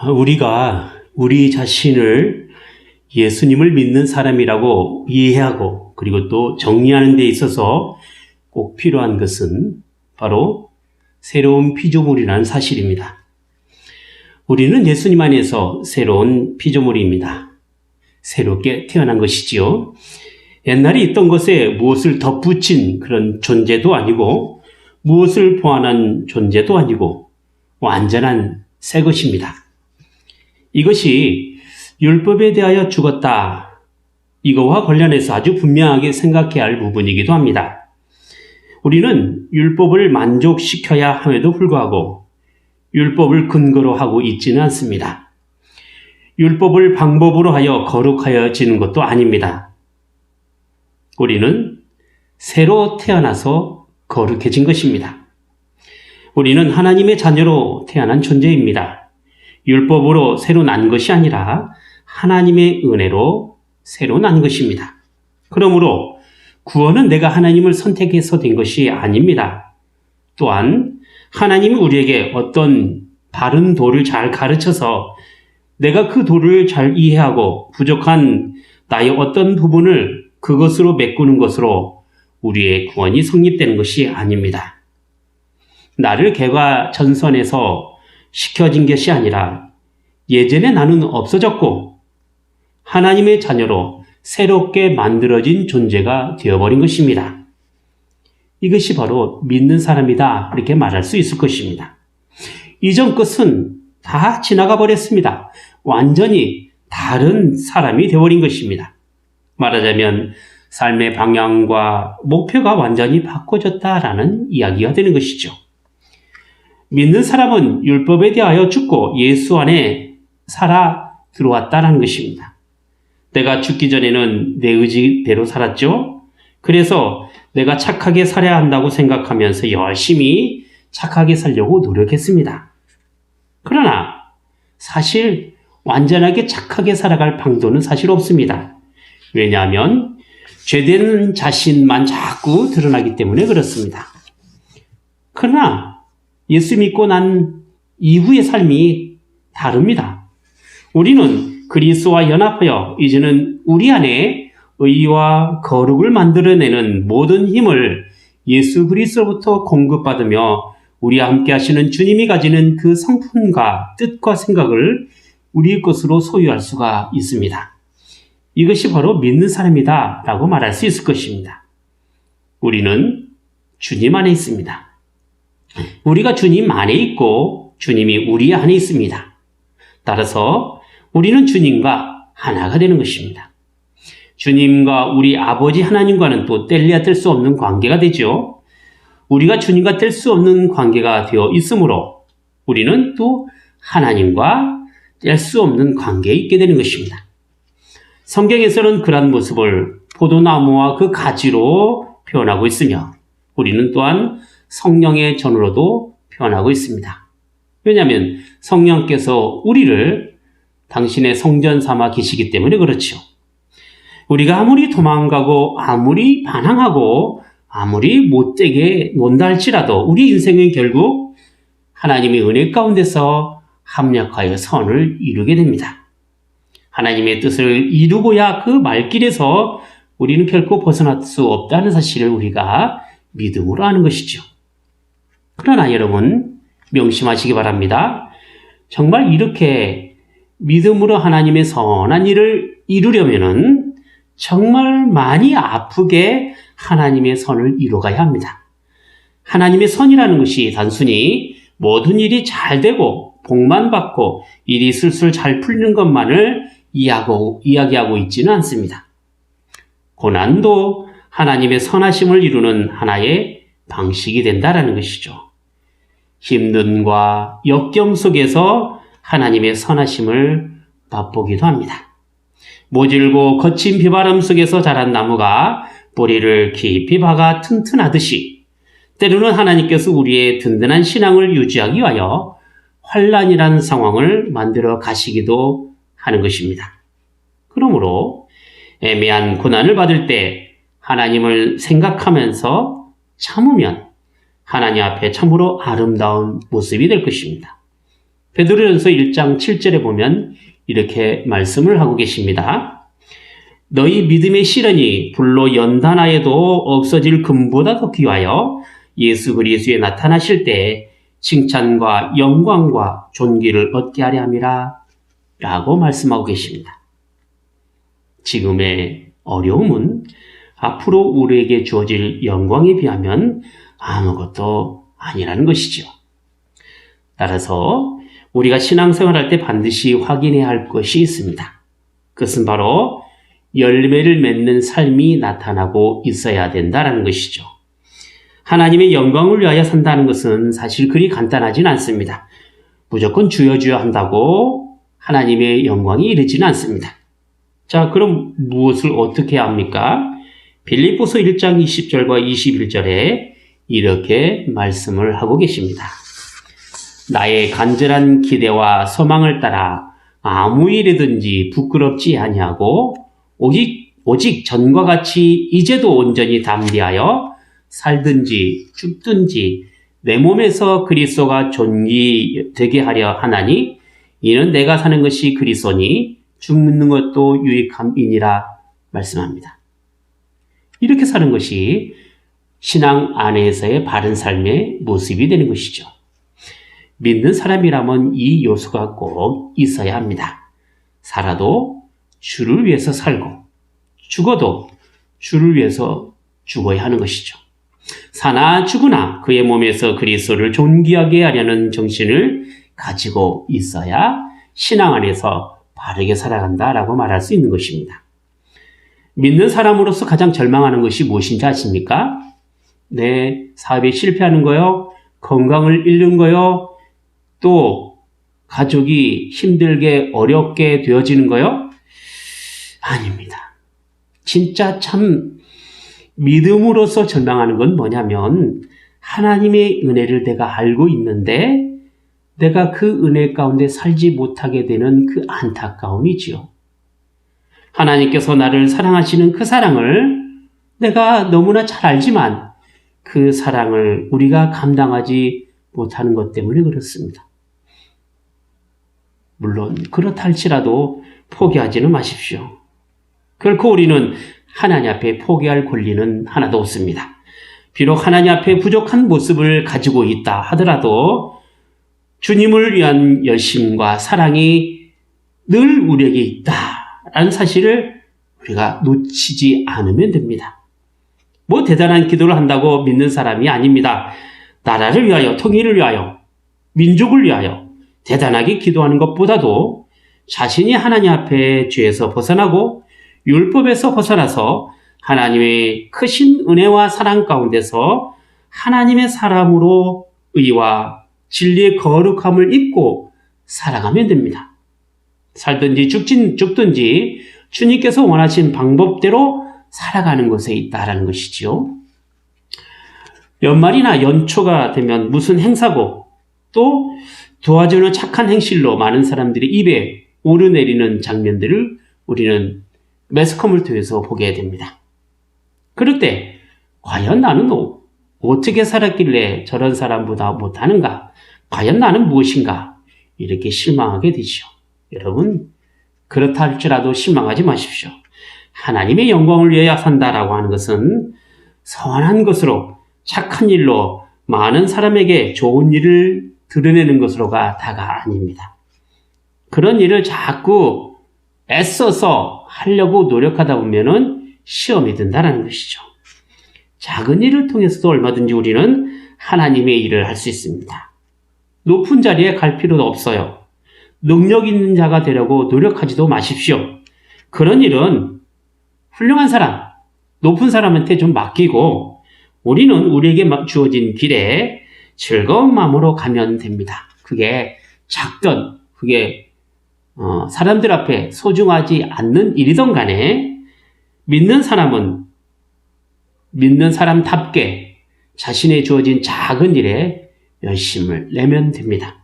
우리가 우리 자신을 예수님을 믿는 사람이라고 이해하고 그리고 또 정리하는 데 있어서 꼭 필요한 것은 바로 새로운 피조물이라는 사실입니다. 우리는 예수님 안에서 새로운 피조물입니다. 새롭게 태어난 것이지요. 옛날에 있던 것에 무엇을 덧붙인 그런 존재도 아니고 무엇을 보완한 존재도 아니고 완전한 새 것입니다. 이것이 율법에 대하여 죽었다. 이거와 관련해서 아주 분명하게 생각해야 할 부분이기도 합니다. 우리는 율법을 만족시켜야 함에도 불구하고 율법을 근거로 하고 있지는 않습니다. 율법을 방법으로 하여 거룩하여지는 것도 아닙니다. 우리는 새로 태어나서 거룩해진 것입니다. 우리는 하나님의 자녀로 태어난 존재입니다. 율법으로 새로 난 것이 아니라 하나님의 은혜로 새로 난 것입니다. 그러므로 구원은 내가 하나님을 선택해서 된 것이 아닙니다. 또한 하나님이 우리에게 어떤 바른 도를 잘 가르쳐서 내가 그 도를 잘 이해하고 부족한 나의 어떤 부분을 그것으로 메꾸는 것으로 우리의 구원이 성립되는 것이 아닙니다. 나를 개과천선해서 시켜진 것이 아니라 예전에 나는 없어졌고 하나님의 자녀로 새롭게 만들어진 존재가 되어버린 것입니다. 이것이 바로 믿는 사람이다 이렇게 말할 수 있을 것입니다. 이전 것은 다 지나가 버렸습니다. 완전히 다른 사람이 되어버린 것입니다. 말하자면 삶의 방향과 목표가 완전히 바꿔졌다라는 이야기가 되는 것이죠. 믿는 사람은 율법에 대하여 죽고 예수 안에 살아 들어왔다는 것입니다. 내가 죽기 전에는 내 의지대로 살았죠. 그래서 내가 착하게 살아야 한다고 생각하면서 열심히 착하게 살려고 노력했습니다. 그러나 사실 완전하게 착하게 살아갈 방도는 사실 없습니다. 왜냐하면 죄되는 자신만 자꾸 드러나기 때문에 그렇습니다. 그러나 예수 믿고 난 이후의 삶이 다릅니다. 우리는 그리스도와 연합하여 이제는 우리 안에 의와 거룩을 만들어내는 모든 힘을 예수 그리스도로부터 공급받으며 우리와 함께 하시는 주님이 가지는 그 성품과 뜻과 생각을 우리의 것으로 소유할 수가 있습니다. 이것이 바로 믿는 사람이다 라고 말할 수 있을 것입니다. 우리는 주님 안에 있습니다. 우리가 주님 안에 있고 주님이 우리 안에 있습니다. 따라서 우리는 주님과 하나가 되는 것입니다. 주님과 우리 아버지 하나님과는 또 뗄래야 뗄 수 없는 관계가 되죠. 우리가 주님과 뗄 수 없는 관계가 되어 있으므로 우리는 또 하나님과 뗄 수 없는 관계에 있게 되는 것입니다. 성경에서는 그러한 모습을 포도나무와 그 가지로 표현하고 있으며 우리는 또한 성령의 전으로도 표현하고 있습니다. 왜냐하면 성령께서 우리를 당신의 성전 삼아 계시기 때문에 그렇죠. 우리가 아무리 도망가고 아무리 반항하고 아무리 못되게 논다 할지라도 우리 인생은 결국 하나님의 은혜 가운데서 합력하여 선을 이루게 됩니다. 하나님의 뜻을 이루고야 그 말길에서 우리는 결코 벗어날 수 없다는 사실을 우리가 믿음으로 아는 것이죠. 그러나 여러분 명심하시기 바랍니다. 정말 이렇게 믿음으로 하나님의 선한 일을 이루려면은 정말 많이 아프게 하나님의 선을 이루어가야 합니다. 하나님의 선이라는 것이 단순히 모든 일이 잘 되고 복만 받고 일이 술술 잘 풀리는 것만을 이야기하고 있지는 않습니다. 고난도 하나님의 선하심을 이루는 하나의 방식이 된다라는 것이죠. 힘듦과 역경 속에서 하나님의 선하심을 맛보기도 합니다. 모질고 거친 비바람 속에서 자란 나무가 뿌리를 깊이 박아 튼튼하듯이 때로는 하나님께서 우리의 든든한 신앙을 유지하기 위하여 환난이라는 상황을 만들어 가시기도 하는 것입니다. 그러므로 애매한 고난을 받을 때 하나님을 생각하면서 참으면 하나님 앞에 참으로 아름다운 모습이 될 것입니다. 베드로전서 1장 7절에 보면 이렇게 말씀을 하고 계십니다. 너희 믿음의 실현이 불로 연단하여도 없어질 금보다 더 귀하여 예수 그리스도에 나타나실 때 칭찬과 영광과 존귀를 얻게 하려 함이라 라고 말씀하고 계십니다. 지금의 어려움은 앞으로 우리에게 주어질 영광에 비하면 아무것도 아니라는 것이죠. 따라서 우리가 신앙생활할 때 반드시 확인해야 할 것이 있습니다. 그것은 바로 열매를 맺는 삶이 나타나고 있어야 된다는 것이죠. 하나님의 영광을 위하여 산다는 것은 사실 그리 간단하진 않습니다. 무조건 주여 주여 한다고 하나님의 영광이 이르지는 않습니다. 자, 그럼 무엇을 어떻게 해야 합니까? 빌립보서 1장 20절과 21절에 이렇게 말씀을 하고 계십니다. 나의 간절한 기대와 소망을 따라 아무 일이든지 부끄럽지 아니하고 오직 전과 같이 이제도 온전히 담대하여 살든지 죽든지 내 몸에서 그리스도가 존귀되게 하려 하나니 이는 내가 사는 것이 그리스도니 죽는 것도 유익함이니라 말씀합니다. 이렇게 사는 것이 신앙 안에서의 바른 삶의 모습이 되는 것이죠. 믿는 사람이라면 이 요소가 꼭 있어야 합니다. 살아도 주를 위해서 살고 죽어도 주를 위해서 죽어야 하는 것이죠. 사나 죽으나 그의 몸에서 그리스도를 존귀하게 하려는 정신을 가지고 있어야 신앙 안에서 바르게 살아간다라고 말할 수 있는 것입니다. 믿는 사람으로서 가장 절망하는 것이 무엇인지 아십니까? 내 사업에 실패하는 거요, 건강을 잃는 거요, 또 가족이 힘들게 어렵게 되어지는 거요? 아닙니다. 진짜 참 믿음으로서 절망하는 건 뭐냐면 하나님의 은혜를 내가 알고 있는데 내가 그 은혜 가운데 살지 못하게 되는 그 안타까움이지요. 하나님께서 나를 사랑하시는 그 사랑을 내가 너무나 잘 알지만 그 사랑을 우리가 감당하지 못하는 것 때문에 그렇습니다. 물론 그렇다 할지라도 포기하지는 마십시오. 결코 우리는 하나님 앞에 포기할 권리는 하나도 없습니다. 비록 하나님 앞에 부족한 모습을 가지고 있다 하더라도 주님을 위한 열심과 사랑이 늘 우리에게 있다라는 사실을 우리가 놓치지 않으면 됩니다. 뭐 대단한 기도를 한다고 믿는 사람이 아닙니다. 나라를 위하여, 통일을 위하여, 민족을 위하여 대단하게 기도하는 것보다도 자신이 하나님 앞에 죄에서 벗어나고 율법에서 벗어나서 하나님의 크신 은혜와 사랑 가운데서 하나님의 사람으로 의와 진리의 거룩함을 입고 살아가면 됩니다. 살든지 죽든지 주님께서 원하신 방법대로 살아가는 것에 있다라는 것이지요. 연말이나 연초가 되면 무슨 행사고 또 도와주는 착한 행실로 많은 사람들이 입에 오르내리는 장면들을 우리는 매스컴을 통해서 보게 됩니다. 그럴 때 과연 나는 어떻게 살았길래 저런 사람보다 못하는가? 과연 나는 무엇인가? 이렇게 실망하게 되죠. 여러분, 그렇다 할지라도 실망하지 마십시오. 하나님의 영광을 위하여 산다라고 하는 것은 선한 것으로 착한 일로 많은 사람에게 좋은 일을 드러내는 것으로가 다가 아닙니다. 그런 일을 자꾸 애써서 하려고 노력하다 보면은 시험이 든다는 것이죠. 작은 일을 통해서도 얼마든지 우리는 하나님의 일을 할 수 있습니다. 높은 자리에 갈 필요도 없어요. 능력 있는 자가 되려고 노력하지도 마십시오. 그런 일은 훌륭한 사람, 높은 사람한테 좀 맡기고 우리는 우리에게 주어진 길에 즐거운 마음으로 가면 됩니다. 그게 작든 그게 사람들 앞에 소중하지 않는 일이든 간에 믿는 사람은 믿는 사람답게 자신의 주어진 작은 일에 열심을 내면 됩니다.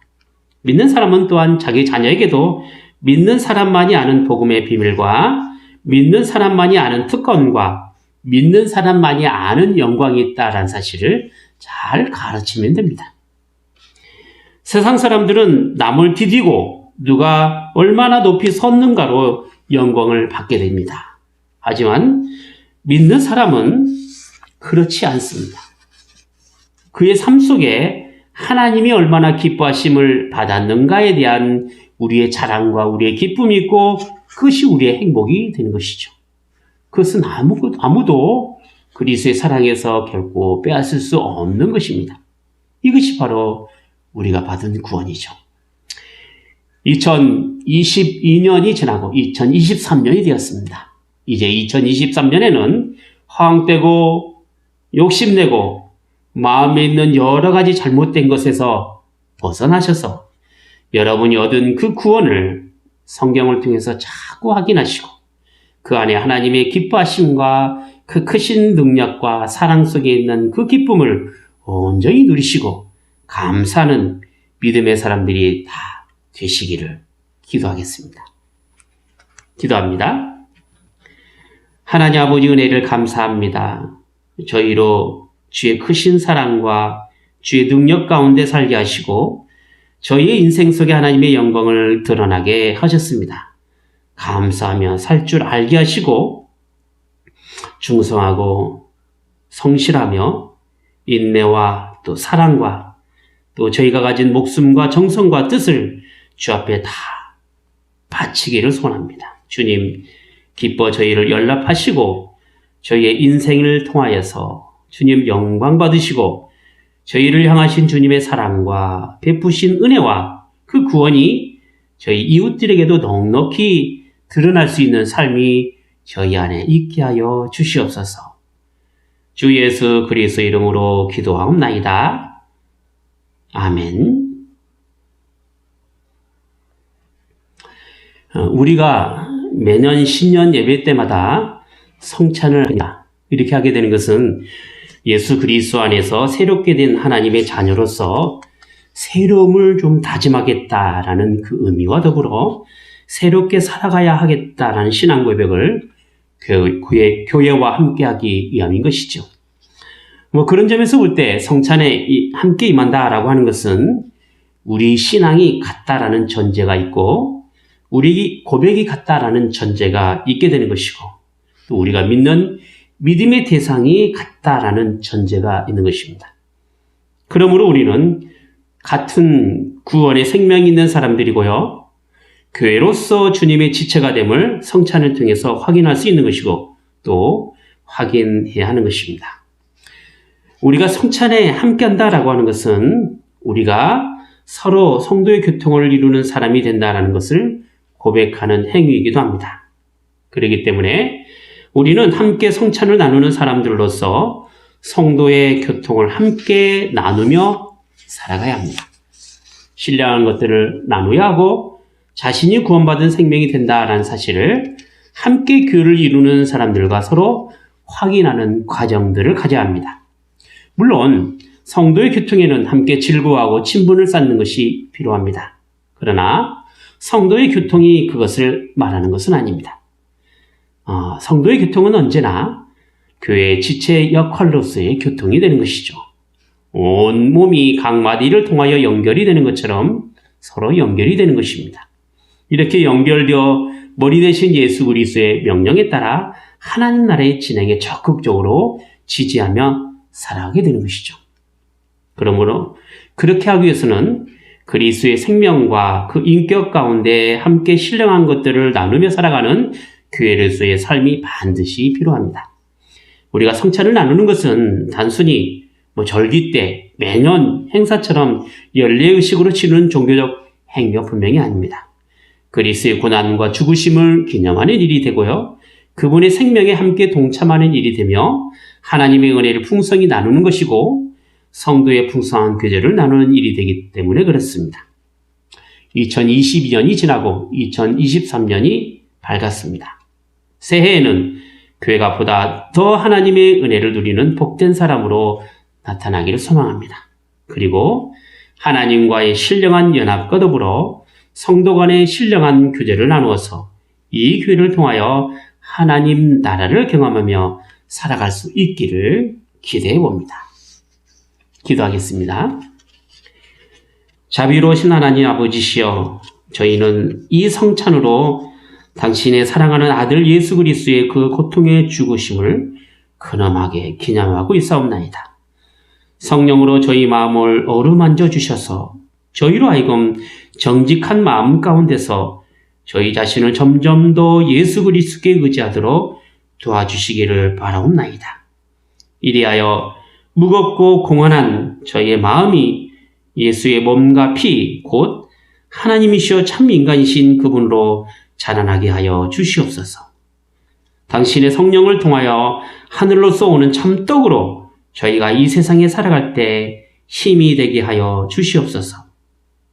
믿는 사람은 또한 자기 자녀에게도 믿는 사람만이 아는 복음의 비밀과 믿는 사람만이 아는 특권과 믿는 사람만이 아는 영광이 있다라는 사실을 잘 가르치면 됩니다. 세상 사람들은 남을 디디고 누가 얼마나 높이 섰는가로 영광을 받게 됩니다. 하지만 믿는 사람은 그렇지 않습니다. 그의 삶 속에 하나님이 얼마나 기뻐하심을 받았는가에 대한 우리의 자랑과 우리의 기쁨이 있고 그것이 우리의 행복이 되는 것이죠. 그것은 아무도 그리스도의 사랑에서 결코 빼앗을 수 없는 것입니다. 이것이 바로 우리가 받은 구원이죠. 2022년이 지나고 2023년이 되었습니다. 이제 2023년에는 허황되고 욕심내고 마음에 있는 여러 가지 잘못된 것에서 벗어나셔서 여러분이 얻은 그 구원을 성경을 통해서 자꾸 확인하시고 그 안에 하나님의 기뻐하심과 그 크신 능력과 사랑 속에 있는 그 기쁨을 온전히 누리시고 감사하는 믿음의 사람들이 다 되시기를 기도하겠습니다. 기도합니다. 하나님 아버지 은혜를 감사합니다. 저희로 주의 크신 사랑과 주의 능력 가운데 살게 하시고 저희의 인생 속에 하나님의 영광을 드러나게 하셨습니다. 감사하며 살 줄 알게 하시고 충성하고 성실하며 인내와 또 사랑과 또 저희가 가진 목숨과 정성과 뜻을 주 앞에 다 바치기를 소원합니다. 주님, 기뻐 저희를 연락하시고 저희의 인생을 통하여서 주님 영광 받으시고 저희를 향하신 주님의 사랑과 베푸신 은혜와 그 구원이 저희 이웃들에게도 넉넉히 드러날 수 있는 삶이 저희 안에 있게 하여 주시옵소서. 주 예수 그리스도 이름으로 기도하옵나이다. 아멘. 우리가 매년 신년 예배 때마다 성찬을 이렇게 하게 되는 것은 예수 그리스도 안에서 새롭게 된 하나님의 자녀로서 새로움을 좀 다짐하겠다라는 그 의미와 더불어 새롭게 살아가야 하겠다라는 신앙 고백을 교회와 함께하기 위함인 것이죠. 그런 점에서 볼 때 성찬에 함께 임한다라고 하는 것은 우리 신앙이 같다라는 전제가 있고 우리 고백이 같다라는 전제가 있게 되는 것이고 또 우리가 믿는 믿음의 대상이 같다라는 전제가 있는 것입니다. 그러므로 우리는 같은 구원의 생명이 있는 사람들이고요. 교회로서 주님의 지체가 됨을 성찬을 통해서 확인할 수 있는 것이고 또 확인해야 하는 것입니다. 우리가 성찬에 함께한다라고 하는 것은 우리가 서로 성도의 교통을 이루는 사람이 된다라는 것을 고백하는 행위이기도 합니다. 그렇기 때문에 우리는 함께 성찬을 나누는 사람들로서 성도의 교통을 함께 나누며 살아가야 합니다. 신뢰하는 것들을 나누어야 하고 자신이 구원받은 생명이 된다라는 사실을 함께 교회를 이루는 사람들과 서로 확인하는 과정들을 가져야 합니다. 물론 성도의 교통에는 함께 즐거워하고 친분을 쌓는 것이 필요합니다. 그러나 성도의 교통이 그것을 말하는 것은 아닙니다. 성도의 교통은 언제나 교회의 지체 역할로서의 교통이 되는 것이죠. 온 몸이 각 마디를 통하여 연결이 되는 것처럼 서로 연결이 되는 것입니다. 이렇게 연결되어 머리 대신 예수 그리스도의 명령에 따라 하나님 나라의 진행에 적극적으로 지지하며 살아가게 되는 것이죠. 그러므로 그렇게 하기 위해서는 그리스도의 생명과 그 인격 가운데 함께 신령한 것들을 나누며 살아가는 교회로서의 삶이 반드시 필요합니다. 우리가 성찬을 나누는 것은 단순히 절기 때 매년 행사처럼 연례의식으로 치르는 종교적 행위가 분명히 아닙니다. 그리스도의 고난과 죽으심을 기념하는 일이 되고요. 그분의 생명에 함께 동참하는 일이 되며 하나님의 은혜를 풍성히 나누는 것이고 성도의 풍성한 교제를 나누는 일이 되기 때문에 그렇습니다. 2022년이 지나고 2023년이 밝았습니다. 새해에는 교회가 보다 더 하나님의 은혜를 누리는 복된 사람으로 나타나기를 소망합니다. 그리고 하나님과의 신령한 연합과 더불어 성도 간의 신령한 교제를 나누어서 이 교회를 통하여 하나님 나라를 경험하며 살아갈 수 있기를 기대해 봅니다. 기도하겠습니다. 자비로우신 하나님 아버지시여, 저희는 이 성찬으로 당신의 사랑하는 아들 예수 그리스도의 그 고통의 죽으심을 근엄하게 기념하고 있사옵나이다. 성령으로 저희 마음을 어루만져 주셔서 저희로 하여금 정직한 마음 가운데서 저희 자신을 점점 더 예수 그리스도께 의지하도록 도와주시기를 바라옵나이다. 이리하여 무겁고 공헌한 저희의 마음이 예수의 몸과 피, 곧 하나님이시여 참 인간이신 그분으로 자라나게 하여 주시옵소서. 당신의 성령을 통하여 하늘로서 오는 참떡으로 저희가 이 세상에 살아갈 때 힘이 되게 하여 주시옵소서.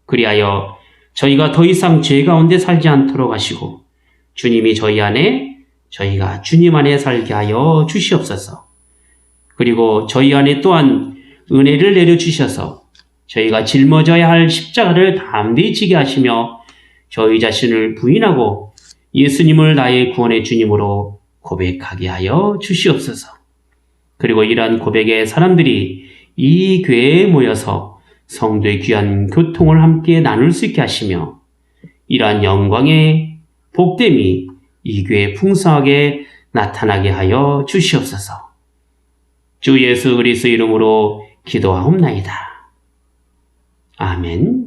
그리하여 저희가 더 이상 죄 가운데 살지 않도록 하시고 주님이 저희 안에, 저희가 주님 안에 살게 하여 주시옵소서. 그리고 저희 안에 또한 은혜를 내려주셔서 저희가 짊어져야 할 십자가를 담대히 지게 하시며 저희 자신을 부인하고 예수님을 나의 구원의 주님으로 고백하게 하여 주시옵소서. 그리고 이러한 고백의 사람들이 이 교회에 모여서 성도의 귀한 교통을 함께 나눌 수 있게 하시며 이러한 영광의 복됨이 이 교회에 풍성하게 나타나게 하여 주시옵소서. 주 예수 그리스도 이름으로 기도하옵나이다. 아멘.